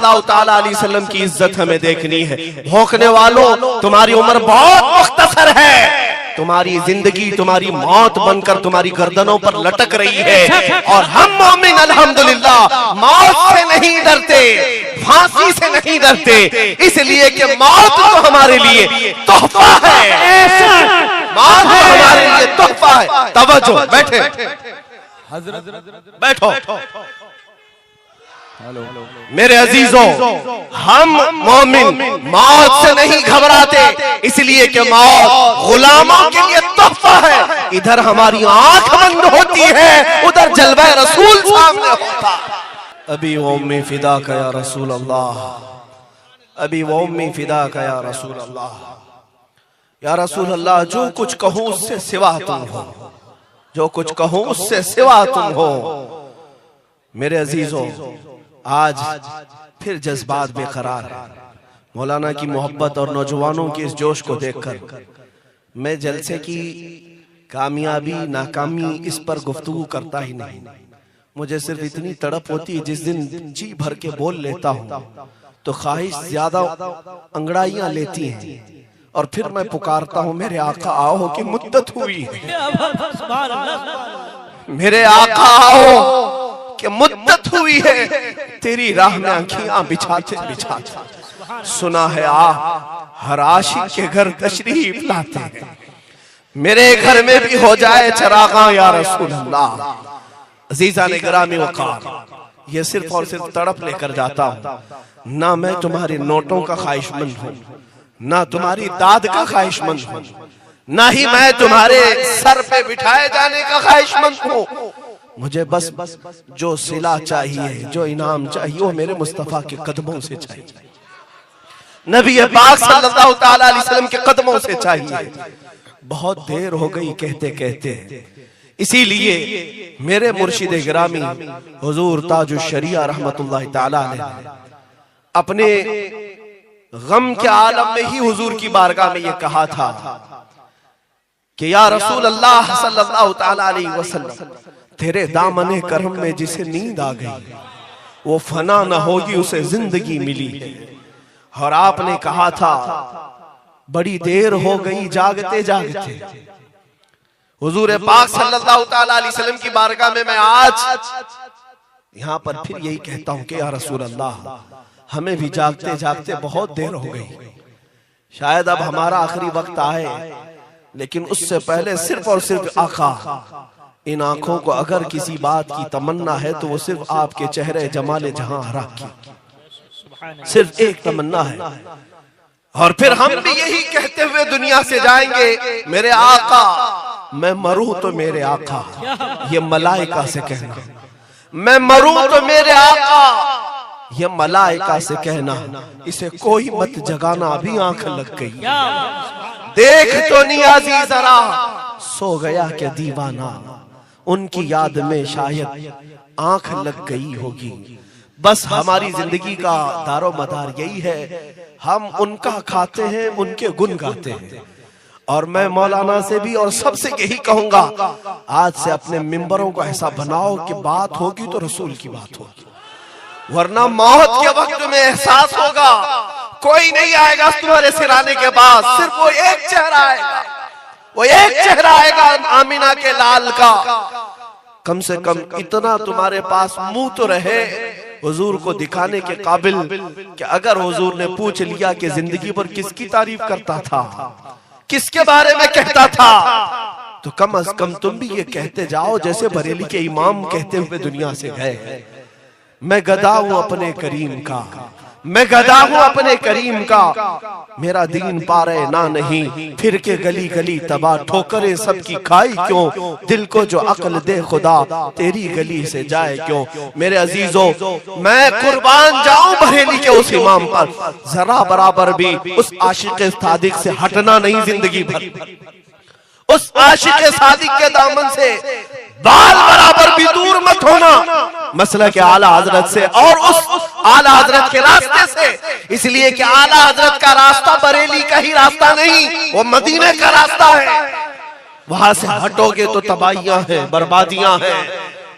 सल्लल्लाहु ताला अलैहि वसल्लम की इज्जत हमें देखनी है। भौंकने वालों, तुम्हारी उम्र बहुत मुख्तसर है, तुम्हारी जिंदगी तुम्हारी मौत बनकर तुम्हारी गर्दनों पर लटक रही है। और हम मोमिन अल्हम्दुलिल्लाह मौत से नहीं डरते, फांसी से नहीं डरते, इसलिए कि मौत तो हमारे लिए तोहफा है, मौत तो हमारे लिए तोहफा है। तवज्जो, बैठे, बैठो। मेरे अजीजों, हम मोमिन मौत से नहीं घबराते, इसलिए कि मौत गुलामों के लिए तोहफा है। इधर हमारी आंख बंद होती है, उधर जलवा रसूल सामने होता। अभी वो उम्मी फिदा का या रसूल अल्लाह, अभी वो उम्मी फिदा का या रसूल अल्लाह, या रसूल अल्लाह, जो कुछ कहूँ उससे सिवा तुम हो, जो कुछ कहूँ उससे सिवा तुम हो। मेरे अजीजों, आज फिर जज्बात बेकरार है। मौलाना की मोहब्बत और नौजवानों के इस जोश को देखकर मैं जलसे की कामयाबी नाकामी इस पर गुफ्तगू करता ही नहीं। मुझे सिर्फ इतनी तड़प होती है, जिस दिन जी भर के बोल लेता हूँ तो ख्वाहिश ज्यादा अंगड़ाइयां लेती हैं और फिर मैं पुकारता हूँ, मेरे आका आओ कि मुद्दत हुई है, मेरे आका आओ कि मुद्दत हुई है, तेरी राह में आंखियां बिछाते बिछाते। सुना है आप हर आशिक के घर तशरीफ लाते हैं, मेरे घर में भी हो जाए चरागा या रसूल अल्लाह। अजीजा ने गिरामी वक़ार, ये सिर्फ और सिर्फ तड़प लेकर जाता हूँ। ना मैं तुम्हारे नोटों का ख्वाहिशमंद हूँ, ना तुम्हारी दाद का ख्वाहिशमंद हूँ, ना ही मैं तुम्हारे सर पे बिठाए जाने का ख्वाहिशमंद हूँ। मुझे बस जो सिला चाहिए, जो इनाम चाहिए, वो मेरे मुस्तफा के कदमों से चाहिए, नबी पाक सल्लल्लाहु ताला अलैहि वसल्लम के कदमों से चाहिए। बहुत देर हो गई कहते कहते, इसीलिए मेरे मुर्शिद गिरामी हुजूर ताजुश शरिया रहमतुल्लाह ताला अलैह अपने गम के आलम में ही हुजूर की बारगाह में ये कहा था कि या रसूल अल्लाह सल्लल्लाहु ताला अलैहि वसल्लम, तेरे दामने करम में जिसे नींद आ गई वो फना न होगी, उसे जिंदगी मिली है। और आपने कहा था बड़ी देर हो गई जागते जागते। हुजूर पाक सल्लल्लाहु ताला अलैहि वसल्लम की बारगाह में मैं आज यहाँ पर फिर यही कहता हूँ कि या रसूल अल्लाह, हमें भी जागते जागते बहुत देर हो गई, शायद अब हमारा आखिरी वक्त आए, लेकिन उससे पहले सिर्फ और सिर्फ आका, इन आंखों को अगर किसी बात की तमन्ना है तो वो सिर्फ आपके चेहरे जमाले जहां हरा की, सिर्फ एक तमन्ना है। और फिर हम भी यही कहते हुए दुनिया से जाएंगे, मेरे आका, मैं मरूं तो मेरे आका, ये मलाइका से कहना, मैं मरूं तो मेरे आका, ये मलाइका से कहना, इसे कोई मत जगाना, अभी आंख लग गई, देख तो नियाज़ी जरा, सो गया क्या दीवाना, उनकी याद में शायद आंख लग गई होगी। बस हमारी जिंदगी का दारो मदार यही है, हम उनका खाते हैं, उनके गुन गाते हैं। और मैं मौलाना से भी और सबसे यही कहूंगा, आज से अपने मिंबरों को ऐसा बनाओ कि बात होगी तो रसूल की बात होगी, वरना मौत के वक्त में एहसास होगा कोई नहीं आएगा तुम्हारे सिराने के बाद, सिर्फ वो एक चेहरा आएगा, वो एक चेहरा आएगा आमिना के लाल का। कम से कम इतना तुम्हारे पास मुंह तो रहे हुजूर को दिखाने के काबिल कि अगर हुजूर ने पूछ लिया कि जिंदगी पर किसकी तारीफ करता था, किसके बारे में कहता था, तो कम अज कम तुम भी ये कहते जाओ जैसे बरेली के इमाम कहते हुए दुनिया से गए, मैं गदा हूं अपने करीम का, मैं गदा हूं अपने करीम का, मेरा दीन पारे ना नहीं, फिर के गली गली तबाह, ठोकरें सबकी खाई क्यों, दिल को जो अक्ल दे खुदा, तेरी गली से जाए क्यों। मेरे अजीजों, मैं कुर्बान जाऊं बरेली के उस इमाम पर, जरा बराबर भी उस आशिक सादिक से हटना नहीं जिंदगी भर, उस आशिक सादिक के दामन से बाल बराबर भी दूर मत होना, मसला के आला हजरत से और उस आला हजरत के रास्ते से। इसलिए कि आला हजरत का रास्ता बरेली का ही रास्ता नहीं, वो मदीने का रास्ता है, वहां से हटोगे तो तबाहियां हैं, बर्बादियां हैं।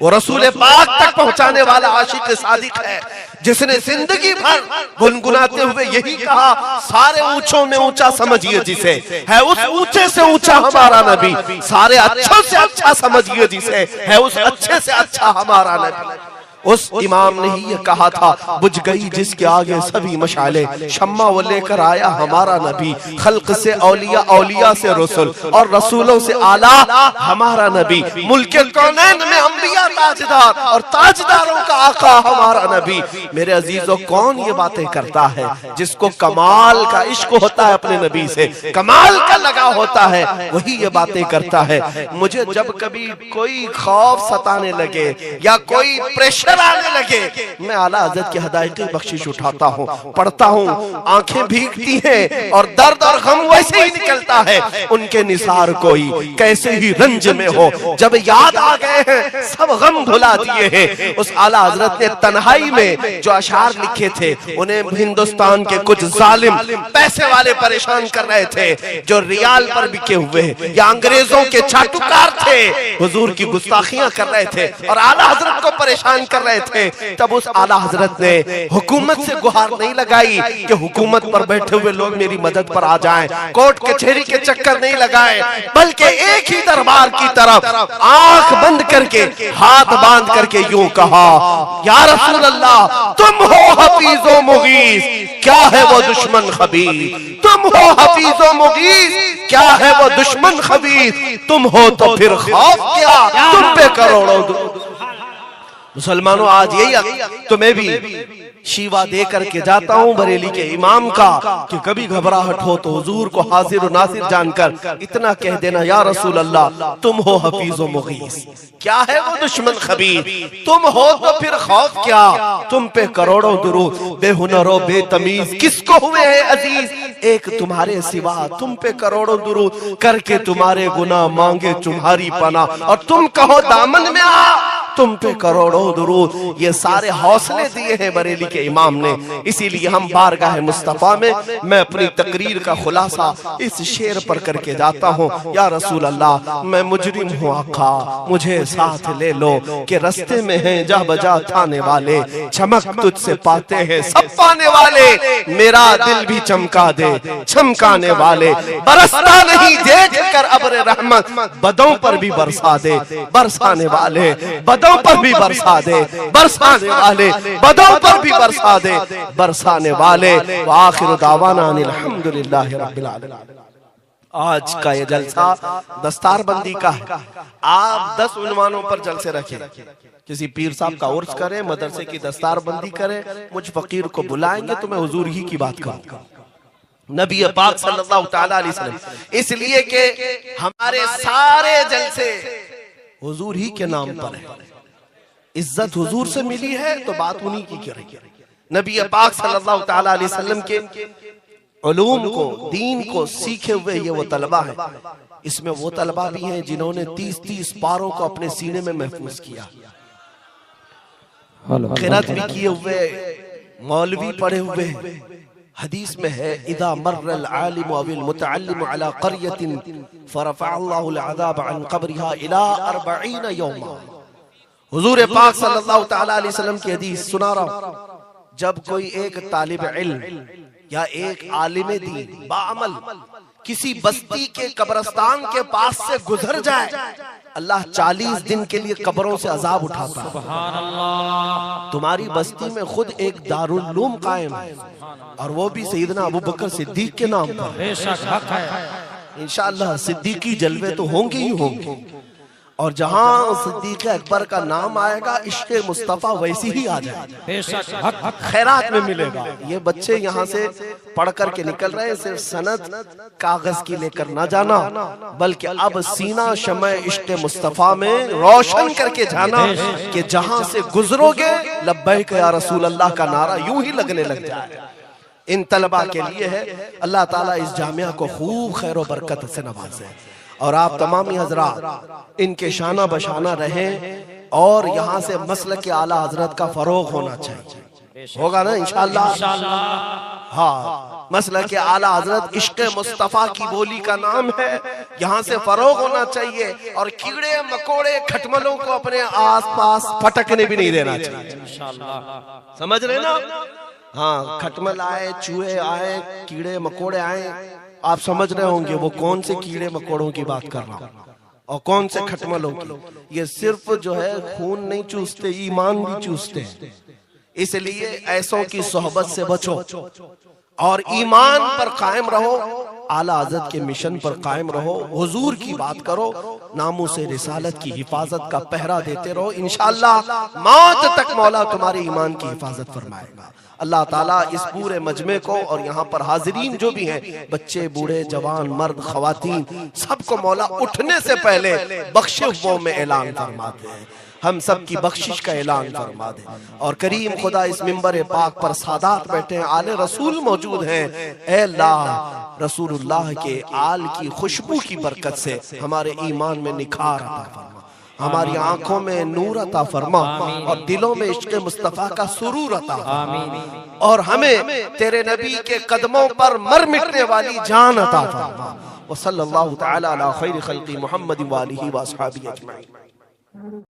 वो रसूल पाक तक पहुंचाने वाला आशिक सादिक है, जिसने जिंदगी भर गुनगुनाते हुए यही कहा, सारे ऊंचों में ऊंचा समझिए जिसे, है उस ऊंचे से ऊंचा हमारा नबी, सारे अच्छों से अच्छा समझिए जिसे, है उस अच्छे से अच्छा हमारा नबी। उस इमाम ने ही ये कहा था, बुझ गई जिसके आगे सभी मशाले, शम्मा वो लेकर आया हमारा नबी, खल्क से औलिया, औलिया से रसूल, और रसूलों से आला हमारा नबी, मुल्के कौनैन में अंबिया ताजदार, और ताजदारों का आका हमारा नबी। मेरे अजीजों, कौन ये बातें करता है जिसको कमाल का इश्क होता है अपने नबी से, कमाल का लगाव होता है, वही ये बातें करता है। मुझे जब कभी कोई खौफ सताने लगे या कोई प्रेशर आने लगे, मैं आला हज़रत की हिदायत की बख्शिश उठाता हूँ, पढ़ता हूँ, आंखें भीगती हैं और दर्द और गम वैसे ही निकलता है। उनके निसार कोई कैसे ही रंज में हो, जब याद आ गए हैं सब गम भुला दिए हैं। उस आला हज़रत ने तन्हाई में जो अशार लिखे थे, उन्हें हिंदुस्तान के कुछ जालिम पैसे वाले परेशान कर रहे थे, जो रियाल पर बिके हुए या अंग्रेजों के चाटुकार थे, हुजूर की गुस्ताखियां कर रहे थे और आला हज़रत को परेशान कर रहे थे। तब उस आला हज़रत ने हुकूमत से गुहार नहीं लगाई कि हुकूमत पर बैठे हुए लोग मेरी मदद पर आ जाएं, कोर्ट कचहरी के चक्कर नहीं लगाए, बल्कि एक ही दरबार की तरफ आंख बंद करके, हाथ बांध करके यूं कहा, या रसूल अल्लाह, तुम हो हफीज़ो मुगीस, क्या है वो दुश्मन खबीर, तुम हो हफीज़ो मुगीस, क्या है वो दुश्मन खबीर, तुम हो तो फिर खौफ क्या, तुम पे करोड़ों। मुसलमानों, आज यही तो मैं भी शीवा दे करके जाता हूँ बरेली के इमाम का कि कभी घबराहट हो तो हुजूर को हाजिर और नासिर जानकर इतना कह देना, या रसूल अल्लाह, तुम हो हफीज़ो मुगीस, क्या है वो दुश्मन खबीर, तुम हो तो फिर खौफ क्या, तुम पे करोड़ों दुरूद, बेहुनरो बेतमीज किसको हुए हैं अजीज, एक तुम्हारे सिवा, तुम पे करोड़ों दुरूद करके तुम्हारे गुनाह मांगे तुम्हारी पना, और तुम कहो दामन में आ, तुम पे करोड़ों दुरूद। ये सारे हौसले दिए हैं बरेली के इमाम ने। इसीलिए हम बारगाह मुस्तफा में मैं अपनी तकरीर का खुलासा इस शेर पर करके जाता हूँ, या रसूल अल्लाह, मैं मुजरिम हूँ आका, मुझे साथ ले लो कि रस्ते में हैं जा बजा थाने वाले, चमक तुझसे पाते हैं सब पाने वाले, मेरा दिल भी चमका दे चमकाने वाले, बरसता नहीं देख कर अब्र रहमत, बदों पर भी बरसा दे बरसाने वाले, बदों पर भी बरसा दे बरसाने वाले, बदों पर भी बरसा दे बरसाने वाले। व आखिर दावाना अनिल हम्दुलिल्लाहि रब्बिल आलमीन। आज का ये जलसा दस्तारबंदी का है। आप 10 उन्वानों पर जलसे रखें, किसी पीर साहब का उर्स करें, मदरसे की दस्तारबंदी करें, मुझ फकीर को बुलाएंगे तो मैं हुजूर ही की बात करूंगा, नबी पाक सल्लल्लाहु तआला अलैहि वसल्लम, इसलिए कि हमारे सारे जलसे हुजूर ही के नाम पर है, इज्जत हुजूर से मिली है तो बात उन्हीं की करेंगे। नबी पाक सल्लल्लाहु तआला अलैहि वसल्लम के उलूम को, दीन को सीखे हुए ये वो तलबा है। इसमें वो तलबा भी हैं जिन्होंने 30-30 पारों को अपने सीने में महफूज किया, क़िरात भी किए हुए, मौलवी पढ़े हुए। हदीस में है, इदा मर्रल आलिम अविल मुतअल्लिम अला क़रयतिन फरफ़अल्लाहु अल-अज़ाब अन क़ब्रिहा इला 40 यौमा। हुजूर पाक सल्लल्लाहु तआला अलैहि वसल्लम की हदीस सुना रहा हूं। जब कोई एक तालिब इल्म या एक आलिम दीन बाअमल किसी बस्ती के कब्रिस्तान के पास से गुजर जाए, अल्लाह 40 दिन के लिए कब्रों से अजाब उठाता है। सुभान अल्लाह। तुम्हारी बस्ती में खुद एक दारुल उलूम कायम है, और वो भी सैयदना अबू बकर सिद्दीक के नाम पर। बेशक हक है, इंशाअल्लाह सिद्दीकी जलवे तो होंगे ही होंगे, और जहां सिद्दीक अकबर का नाम आएगा, इश्क़ मुस्तफा वैसी ही आ जाएगा, बेशक हक खैरात में मिलेगा। ये बच्चे यहाँ से पढ़ करके निकल रहे हैं, सिर्फ सनद कागज की लेकर ना जाना, बल्कि अब सीना शम्अ इश्क़ मुस्तफा में रोशन करके जाना कि जहां से गुजरोगे लब्बैक या रसूल अल्लाह का नारा यूं ही लगने लग जाए। इन तलबा के लिए है, अल्लाह ताला इस जामिया को खूब खैर व बरकत से नवाजे, और आप तमामी हजरात इनके शाना बशाना रहें, और यहाँ से मसलक आला हजरत का फरोग होना चाहिए। होगा ना इंशाअल्लाह। हाँ, मसला के आला हजरत इश्क मुस्तफा की बोली का नाम है। यहाँ से फरोग होना चाहिए और कीड़े मकोड़े खटमलों को अपने आसपास फटकने भी नहीं देना चाहिए। समझ रहे ना? हाँ, खटमल आए, चूहे आए, कीड़े मकोड़े आए, आप समझ रहे होंगे वो कौन से कीड़े मकोड़ों की बात कर रहा हूँ और कौन से खटमलों की। ये सिर्फ जो है खून नहीं चूसते, ईमान भी चूसते हैं। इसलिए ऐसों की सोहबत से बचो और ईमान पर कायम रहो, आला हज़रत के मिशन पर कायम रहो, हुजूर की बात करो, नामों से रिसालत की हिफाजत का पहरा देते रहो। इंशाअल्लाह मौत तक मौला तुम्हारे ईमान की हिफाजत फरमाएगा। अल्लाह ताला इस पूरे मजमे को और यहाँ पर हाजिरीन जो भी हैं, बच्चे बूढ़े जवान मर्द खवातीन, सबको मौला उठने से पहले बख्शिश में ऐलान फरमाते हैं। हम सब की बख्शिश का ऐलान फरमा दे। और करीम खुदा इस मिंबर पाक पर सादात बैठे हैं, आले रसूल मौजूद हैं। ऐ अल्लाह, रसूलुल्लाह के आल की खुशबू की बरकत से हमारे ईमान में निखार अता फरमा, हमारी आंखों में नूर अता फरमा और दिलों में इश्क मुस्तफा का सुरूर अता फरमा और हमें तेरे नबी के कदमों पर मर मिटने वाली जान अता फरमा। व सल्लल्लाहु तआला अला खैर खल्क़ी मुहम्मद व आलिहि व अस्हाबिही अजमईन।